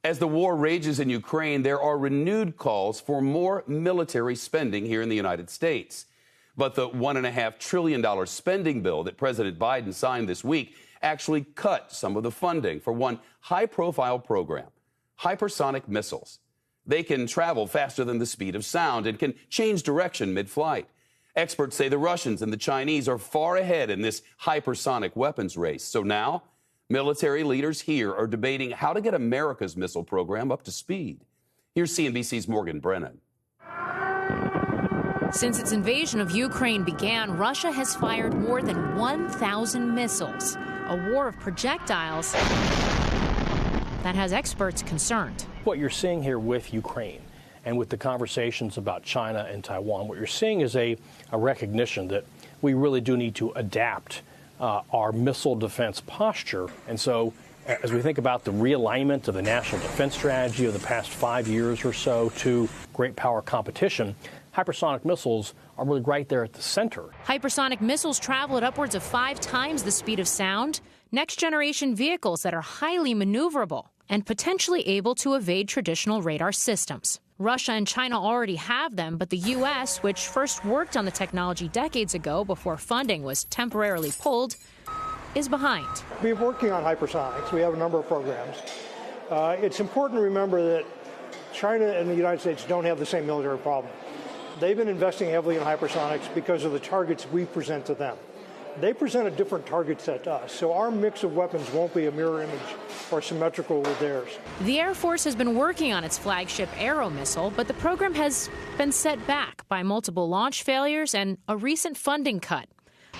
As the war rages in Ukraine, there are renewed calls for more military spending here in the United States. But the $1.5 trillion spending bill that President Biden signed this week actually cut some of the funding for one high-profile program, hypersonic missiles. They can travel faster than the speed of sound and can change direction mid-flight. Experts say the Russians and the Chinese are far ahead in this hypersonic weapons race. So now, military leaders here are debating how to get America's missile program up to speed. Here's CNBC's Morgan Brennan. Since its invasion of Ukraine began, Russia has fired more than 1,000 missiles, a war of projectiles that has experts concerned. What you're seeing here with Ukraine and with the conversations about China and Taiwan, what you're seeing is a recognition that we really do need to adapt our missile defense posture. And so as we think about the realignment of the national defense strategy of the past 5 years or so to great power competition, hypersonic missiles are really right there at the center. Hypersonic missiles travel at upwards of 5 times the speed of sound. Next-generation vehicles that are highly maneuverable and potentially able to evade traditional radar systems. Russia and China already have them, but the U.S., which first worked on the technology decades ago before funding was temporarily pulled, is behind. We're working on hypersonics. We have a number of programs. It's important to remember that China and the United States don't have the same military problem. They've been investing heavily in hypersonics because of the targets we present to them. They present a different target set to us, so our mix of weapons won't be a mirror image or symmetrical with theirs. The Air Force has been working on its flagship Arrow missile, but the program has been set back by multiple launch failures and a recent funding cut.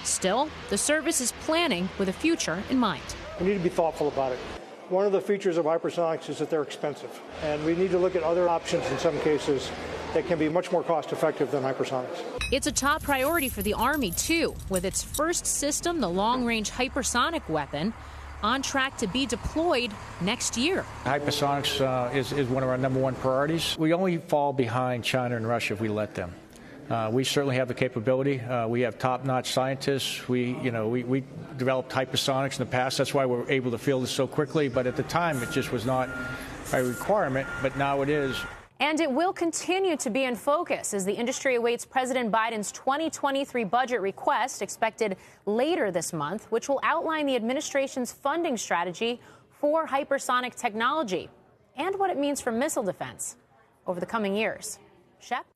Still, the service is planning with a future in mind. We need to be thoughtful about it. One of the features of hypersonics is that they're expensive, and we need to look at other options in some cases that can be much more cost-effective than hypersonics. It's a top priority for the Army, too, with its first system, the long-range hypersonic weapon, on track to be deployed next year. Hypersonics is one of our #1 priorities. We only fall behind China and Russia if we let them. We certainly have the capability. We have top-notch scientists. We developed hypersonics in the past. That's why we're able to field this so quickly. But at the time, it just was not a requirement. But now it is. And it will continue to be in focus as the industry awaits President Biden's 2023 budget request expected later this month, which will outline the administration's funding strategy for hypersonic technology and what it means for missile defense over the coming years. Shep?